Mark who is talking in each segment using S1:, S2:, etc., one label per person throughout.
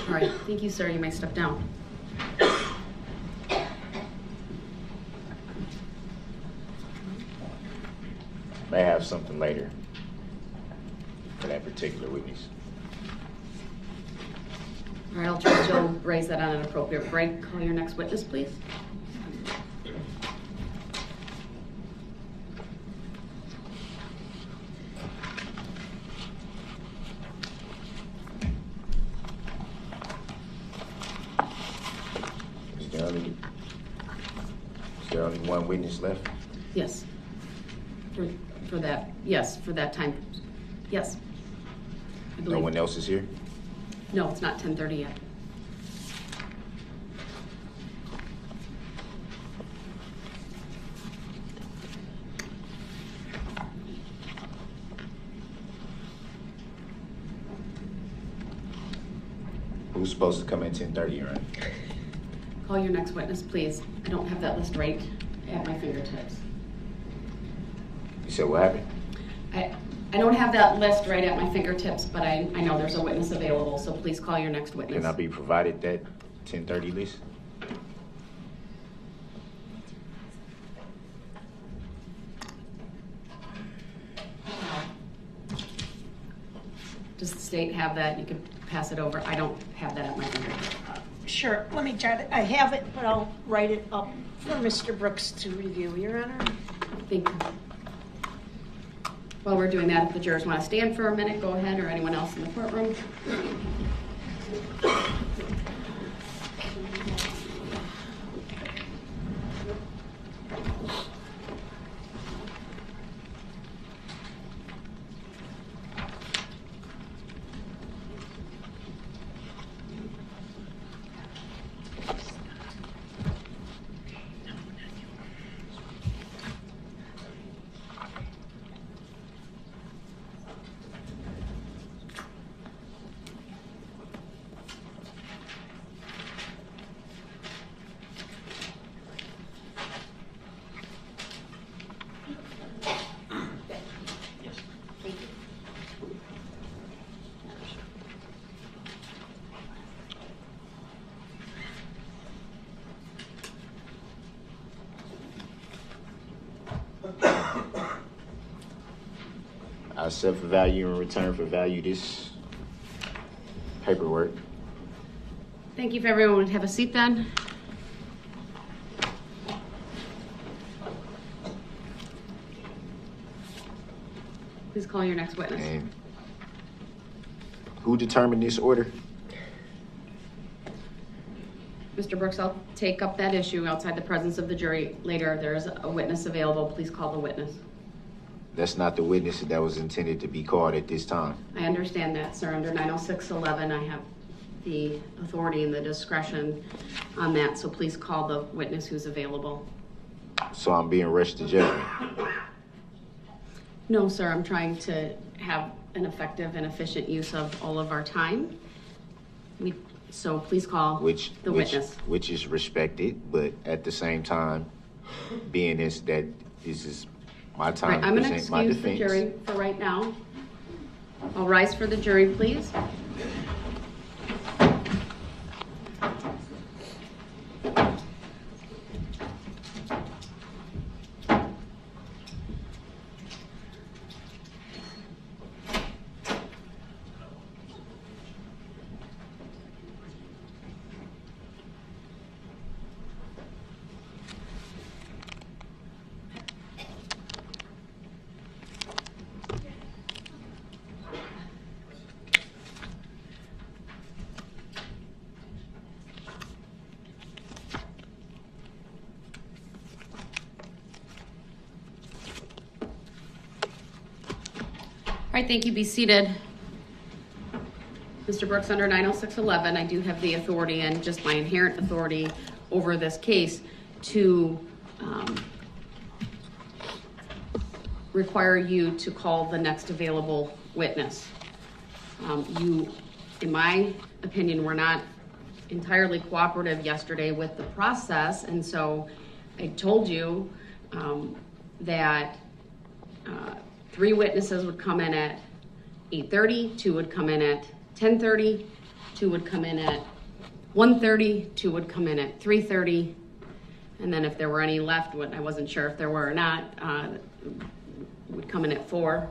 S1: All right, thank you, sir. You may step down.
S2: May have something later for that particular witness.
S1: All right, I'll trust you'll raise that on an appropriate break. Call your next witness, please.
S2: Is there only one witness left?
S1: Yes. For that, yes, for that time. Yes. I
S2: No
S1: believe.
S2: one else is here?
S1: No, it's not 10:30 yet.
S2: Who's supposed to come at 10:30, right?
S1: Call your next witness, please. I don't have that list right at my fingertips.
S2: You said what happened?
S1: I don't have that list right at my fingertips, but I know there's a witness available, so please call your next witness.
S2: Can I be provided that 10:30 list?
S1: Does the state have that? You can pass it over. I don't have that at my fingertips.
S3: Sure, let me jot it. I have it, but I'll write it up for Mr. Brooks to review, Your Honor.
S1: Thank you. While we're doing that, if the jurors want to stand for a minute, go ahead, or anyone else in the courtroom.
S2: I accept for value in return for value this paperwork.
S1: Thank you. If everyone would have a seat then. Please call your next witness.
S2: And who determined this order?
S1: Mr. Brooks, I'll take up that issue outside the presence of the jury later. There's a witness available. Please call the witness.
S2: That's not the witness that was intended to be called at this time.
S1: I understand that, sir. Under 906.11, I have the authority and the discretion on that, so please call the witness who's available.
S2: So I'm being rushed to judgment.
S1: No, sir, I'm trying to have an effective and efficient use of all of our time. So please call the witness.
S2: Which is respected, but at the same time, being that this is my time
S1: Right, I'm
S2: to
S1: going to
S2: present my
S1: excuse the
S2: defense.
S1: jury for right now. I'll rise for the jury, please. All right, thank you. Be seated. Mr. Brooks, under 906.11, I do have the authority and just my inherent authority over this case to require you to call the next available witness. You, in my opinion, were not entirely cooperative yesterday with the process, and so I told you that 3 witnesses would come in at 8:30, 2 would come in at 10:30, 2 would come in at 1:30, 2 would come in at 3:30, and then if there were any left, I wasn't sure if there were or not, would come in at 4.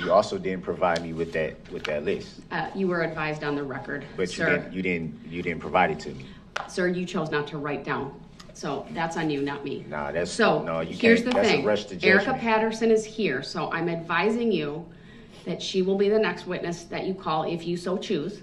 S2: You also didn't provide me with that list.
S1: You were advised on the record,
S2: But
S1: sir.
S2: you didn't provide it to me.
S1: Sir, you chose not to write down. So that's on you, not me.
S2: Nah, that's
S1: So
S2: no, you
S1: here's
S2: can't.
S1: the
S2: That's
S1: thing.
S2: a rush to
S1: Erica
S2: judgment.
S1: Patterson is here, so I'm advising you that she will be the next witness that you call if you so choose.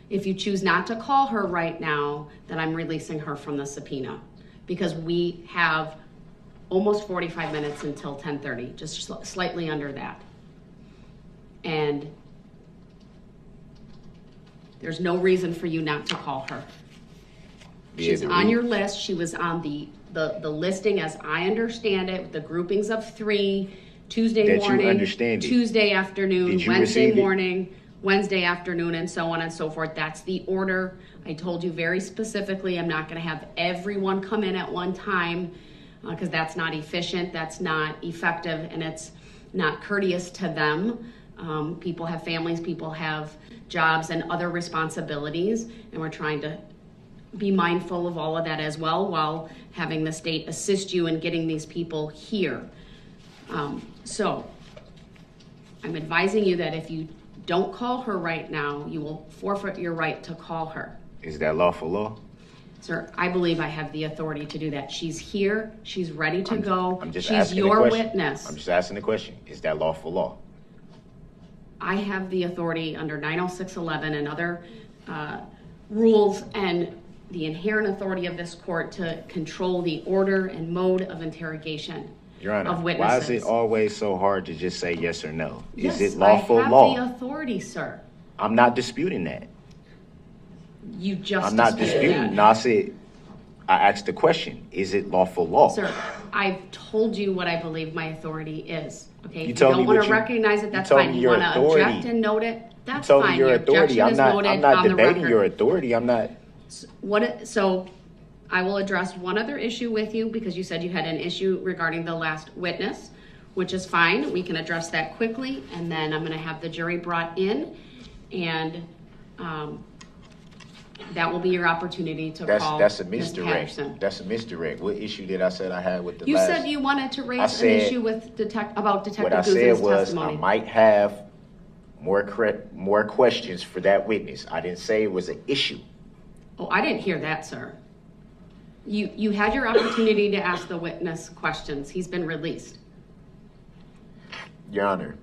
S1: If you choose not to call her right now, then I'm releasing her from the subpoena because we have almost 45 minutes until 10:30, just slightly under that. And there's no reason for you not to call her. She's on your list. She was on the listing as I understand it, the groupings of 3, Tuesday
S2: That you
S1: morning,
S2: understand it.
S1: Tuesday afternoon,
S2: Did you
S1: Wednesday
S2: receive it?
S1: morning, Wednesday afternoon, and so on and so forth. That's the order. I told you very specifically, I'm not going to have everyone come in at one time because that's not efficient, that's not effective, and it's not courteous to them. People have families, people have jobs and other responsibilities, and we're trying to be mindful of all of that as well while having the state assist you in getting these people here. So I'm advising you that if you don't call her right now, you will forfeit your right to call her.
S2: Is that lawful law?
S1: Sir, I believe I have the authority to do that. She's here, she's ready to go.
S2: I'm just
S1: She's
S2: asking the
S1: your
S2: question.
S1: witness.
S2: I'm just asking the question. Is that lawful law?
S1: I have the authority under 90611 and other rules and the inherent authority of this court to control the order and mode of interrogation
S2: Your Honor,
S1: of witnesses.
S2: why is it always so hard to just say yes or no?
S1: Yes,
S2: Is it lawful
S1: I have
S2: law?
S1: the authority, sir.
S2: I'm not disputing that.
S1: You just
S2: I'm not
S1: disputed
S2: disputing.
S1: that.
S2: No, I asked the question. Is it lawful law?
S1: Sir, I've told you what I believe my authority is. Okay,
S2: You
S1: if you
S2: told
S1: don't
S2: me
S1: want
S2: what
S1: to
S2: you-
S1: recognize it,
S2: you
S1: that's
S2: told
S1: fine.
S2: me
S1: You
S2: your
S1: want to
S2: authority.
S1: object and note it, that's
S2: You told
S1: fine.
S2: me your
S1: Your
S2: authority.
S1: objection
S2: I'm
S1: is
S2: not.
S1: noted
S2: I'm not
S1: on the
S2: debating
S1: record.
S2: your authority. I'm not.
S1: So I will address one other issue with you because you said you had an issue regarding the last witness, which is fine. We can address that quickly, and then I'm going to have the jury brought in, and that will be your opportunity to call
S2: That's a
S1: Ms.
S2: misdirect.
S1: Patterson.
S2: That's a misdirect. What issue did I said I had with the
S1: You
S2: last?
S1: said you wanted to
S2: I
S1: raise an
S2: said-
S1: issue with about Detective
S2: What I said
S1: Guzman's
S2: was
S1: testimony.
S2: I might have more questions for that witness. I didn't say it was an issue.
S1: Oh, I didn't hear that, sir. You had your opportunity to ask the witness questions. He's been released.
S2: Your Honor,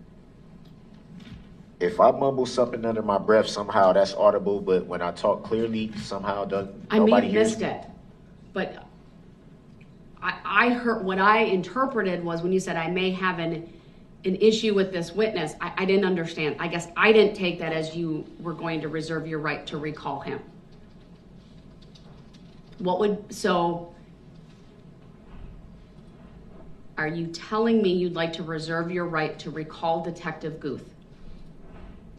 S2: if I mumble something under my breath, somehow that's audible, but when I talk clearly, somehow
S1: I may
S2: nobody
S1: have
S2: hears
S1: missed
S2: me.
S1: it, but I heard what I interpreted was when you said I may have an issue with this witness. I didn't understand. I guess I didn't take that as you were going to reserve your right to recall him. Are you telling me you'd like to reserve your right to recall Detective Guth?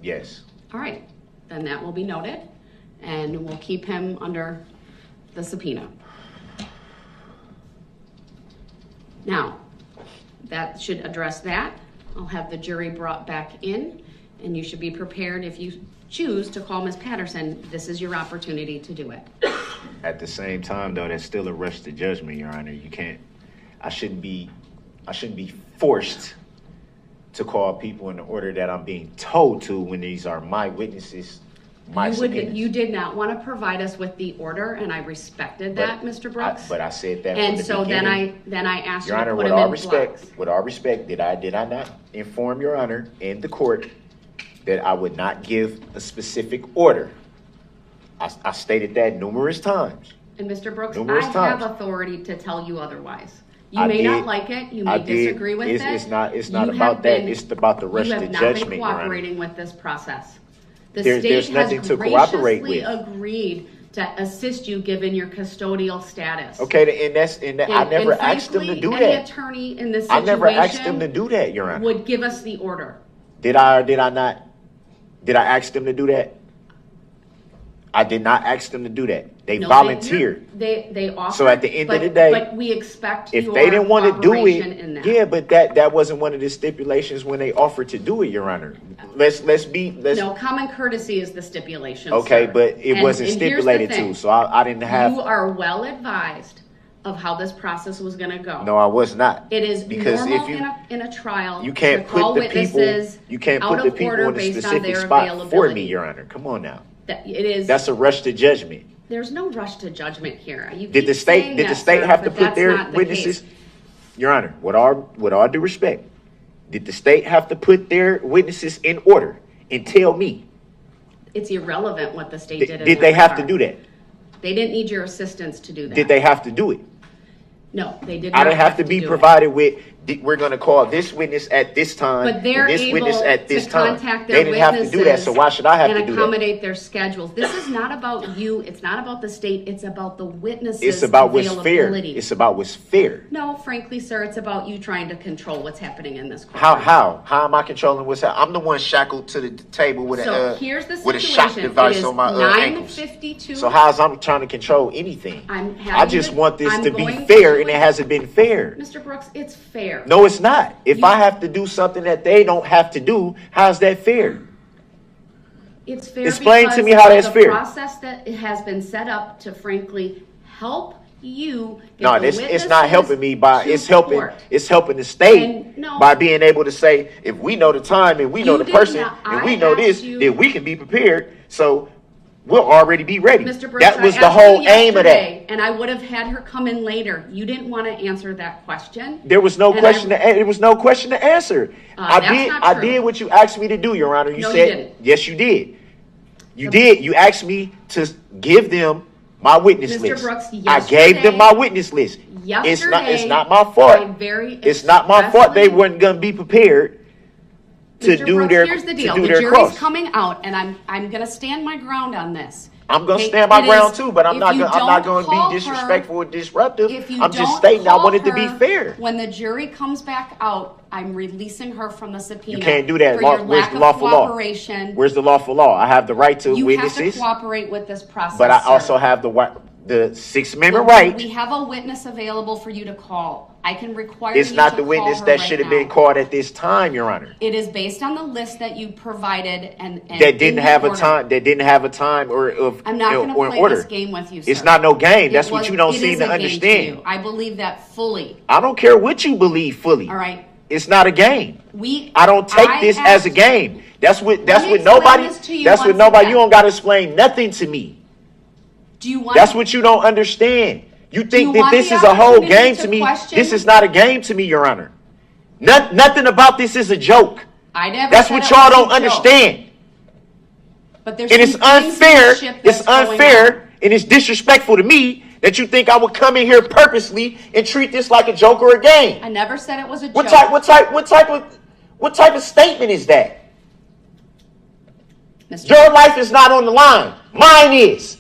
S2: Yes.
S1: All right, then that will be noted, and we'll keep him under the subpoena. Now, that should address that. I'll have the jury brought back in, and you should be prepared if you choose to call Ms. Patterson. This is your opportunity to do it.
S2: At the same time, though, that's still a rush to judgment, Your Honor. You can't. I shouldn't be forced to call people in the order that I'm being told to when these are my witnesses, my subpoenas.
S1: You did not want to provide us with the order, and I respected that, Mr. Brooks.
S2: But I said that
S1: And
S2: from the
S1: so
S2: beginning.
S1: then I asked you
S2: Your
S1: to
S2: Honor,
S1: put
S2: with
S1: him
S2: all
S1: in
S2: respect,
S1: blocks.
S2: with all respect, did I not inform Your Honor in the court that I would not give a specific order? I stated that numerous times.
S1: And Mr. Brooks,
S2: Numerous
S1: I
S2: times.
S1: have authority to tell you otherwise. You
S2: I
S1: may
S2: did-
S1: not like it, you
S2: I
S1: may
S2: did.
S1: disagree with it.
S2: It's not
S1: You
S2: about
S1: have
S2: that.
S1: been-
S2: It's about the rush
S1: you
S2: to
S1: have not been
S2: judgment, Your Honor.
S1: cooperating with this process. The
S2: There's
S1: state
S2: nothing
S1: has
S2: to cooperate
S1: graciously
S2: with.
S1: agreed to assist you given your custodial status.
S2: Okay, and I never
S1: And
S2: asked them to
S1: frankly,
S2: do
S1: Any
S2: that.
S1: attorney in this
S2: I
S1: situation
S2: never asked them to do that, Your Honor.
S1: would give us the order.
S2: Did I or did I not? Did I ask them to do that? I did not ask them to do that. They
S1: No,
S2: volunteered.
S1: They offered.
S2: So at the end of
S1: but-
S2: the day,
S1: but we expect
S2: If
S1: your
S2: they didn't want to do
S1: cooperation in that.
S2: it, yeah, but that wasn't one of the stipulations when they offered to do it, Your Honor. Let's
S1: No, common courtesy is the stipulation.
S2: okay,
S1: sir.
S2: but it
S1: And-
S2: wasn't
S1: and here's the
S2: stipulated
S1: thing.
S2: to, so I didn't have.
S1: You are well advised of how this process was going to go.
S2: No, I was not.
S1: It is
S2: because
S1: normal
S2: if you
S1: in a trial.
S2: you can't
S1: to call
S2: put the people
S1: witnesses
S2: you can't
S1: out
S2: put the
S1: of
S2: people
S1: order
S2: in a
S1: based on
S2: specific
S1: their
S2: spot for
S1: availability.
S2: me, Your Honor. Come on now.
S1: It is.
S2: That's a rush to judgment.
S1: There's no rush to judgment here. You
S2: Did
S1: keep
S2: the
S1: saying
S2: state
S1: that, sir,
S2: have to
S1: but
S2: put
S1: that's
S2: their
S1: not the
S2: witnesses?
S1: case.
S2: Your Honor, with all due respect, did the state have to put their witnesses in order and tell me?
S1: It's irrelevant what the state did.
S2: Did they have to do that?
S1: They didn't need your assistance to do that.
S2: Did they have to do it?
S1: No, they did not.
S2: I didn't have to be
S1: do it.
S2: provided with. We're going to call this witness at this time,
S1: But they're
S2: and this
S1: able
S2: witness at this
S1: to
S2: time.
S1: contact
S2: They
S1: their
S2: didn't have to do that, so why should I have to
S1: and
S2: do that?
S1: accommodate their schedules. This is not about you. It's not about the state. It's about the witnesses'
S2: It's about what's fair.
S1: availability.
S2: It's about what's fair.
S1: No, frankly, sir, it's about you trying to control what's happening in this court.
S2: How am I controlling what's happening? I'm the one shackled to the table with
S1: So
S2: a
S1: here's the
S2: with a
S1: situation.
S2: shock device
S1: It is
S2: on my ankles.
S1: 9:52.
S2: So how's I'm trying to control anything?
S1: I'm
S2: I
S1: having
S2: just
S1: to-
S2: want this
S1: I'm
S2: to be
S1: going
S2: fair,
S1: to-
S2: and it hasn't been fair.
S1: Mr. Brooks, it's fair.
S2: No, it's not. If I have to do something that they don't have to do, how's that fair?
S1: It's fair.
S2: Explain to
S1: because
S2: me how
S1: of
S2: that's
S1: the
S2: fair.
S1: process that has been set up to frankly help you. Get
S2: No,
S1: the
S2: it's
S1: witnesses
S2: not helping me by
S1: to
S2: it's helping
S1: court.
S2: the state
S1: And no.
S2: by being able to say if we know the time and we know
S1: You
S2: the
S1: did
S2: person
S1: not-
S2: and
S1: I
S2: we know this,
S1: asked you-
S2: then we can be prepared. So we'll already be ready.
S1: Mr. Brooks,
S2: That was
S1: I
S2: the
S1: asked
S2: whole
S1: you
S2: aim of that.
S1: yesterday, and I would have had her come in later. You didn't want to answer that question.
S2: There was no
S1: And
S2: question. There was no question to answer.
S1: That's not
S2: I
S1: true.
S2: did what you asked me to do, Your Honor. You
S1: No, you
S2: said
S1: didn't.
S2: yes, you did. You did. You asked me to give them my witness
S1: Mr.
S2: list.
S1: Brooks,
S2: I gave them
S1: yesterday-
S2: my witness list.
S1: Yesterday,
S2: It's not my fault.
S1: I very
S2: It's not my fault. They
S1: expressly-
S2: weren't gonna be prepared to
S1: Mr.
S2: do
S1: Brooks,
S2: their
S1: here's the
S2: to
S1: deal.
S2: do
S1: The
S2: their
S1: jury's
S2: cross.
S1: coming out, and I'm going to stand my ground on this.
S2: I'm gonna
S1: Okay?
S2: stand my
S1: It
S2: ground
S1: is-
S2: too, but I'm
S1: if
S2: not
S1: you
S2: gonna I'm not
S1: don't
S2: gonna
S1: call
S2: be
S1: her-
S2: disrespectful or disruptive.
S1: If you
S2: I'm just
S1: don't
S2: stating I
S1: call
S2: want it to be
S1: her
S2: fair.
S1: When the jury comes back out, I'm releasing her from the subpoena.
S2: You can't do that.
S1: For
S2: Law-
S1: your
S2: where's
S1: lack
S2: the
S1: of
S2: lawful law?
S1: cooperation.
S2: Where's the lawful law? I have the right to
S1: You have
S2: witnesses,
S1: to cooperate with this process.
S2: but I
S1: sir.
S2: also have the Sixth Amendment
S1: Well,
S2: right.
S1: We have a witness available for you to call. I can require
S2: It's
S1: you
S2: not
S1: to
S2: the
S1: call
S2: witness
S1: her
S2: that
S1: right
S2: should have
S1: now.
S2: been called at this time, Your Honor.
S1: It is based on the list that you provided and
S2: That
S1: in
S2: didn't
S1: the
S2: have a
S1: order.
S2: time. That didn't have a time or of
S1: I'm not going to
S2: or an
S1: play
S2: order.
S1: this game with you, sir.
S2: It's not no game. That's
S1: It
S2: what
S1: was-
S2: you don't
S1: it
S2: seem
S1: is
S2: to
S1: a game
S2: understand.
S1: you. I believe that fully.
S2: I don't care what you believe fully.
S1: All right.
S2: It's not a game.
S1: We.
S2: I don't take
S1: I
S2: this as
S1: asked-
S2: a game. That's what
S1: Let me explain
S2: nobody.
S1: this to you
S2: That's what
S1: once
S2: nobody.
S1: again.
S2: You don't got to explain nothing to me.
S1: Do you want?
S2: That's what you don't understand. You think
S1: you
S2: that
S1: want
S2: this
S1: the
S2: is a whole
S1: opportunity
S2: game
S1: to
S2: to me.
S1: question?
S2: This is not a game to me, Your Honor. Nothing about this is a joke.
S1: I never.
S2: That's
S1: said
S2: what
S1: it
S2: y'all
S1: was a
S2: don't
S1: joke.
S2: understand.
S1: But there's
S2: And it's
S1: some things in the
S2: unfair.
S1: ship
S2: It's
S1: that's going on.
S2: unfair and it's disrespectful to me that you think I would come in here purposely and treat this like a joke or a game.
S1: I never said it was a joke.
S2: What type of statement is that?
S1: Mr.
S2: Your life is not on the line. Mine is.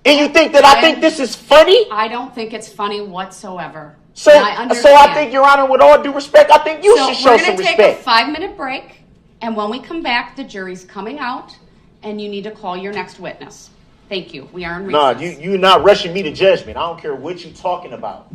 S2: And you think that I think this is funny?
S1: I don't think it's funny whatsoever.
S2: So,
S1: And I
S2: so I
S1: understand.
S2: think, Your Honor, with all due respect, I think you should show
S1: we're
S2: some
S1: going to take
S2: respect.
S1: a 5-minute break, and when we come back, the jury's coming out, and you need to call your next witness. Thank you. We are in recess.
S2: No, you're not rushing me to judgment. I don't care what you're talking about.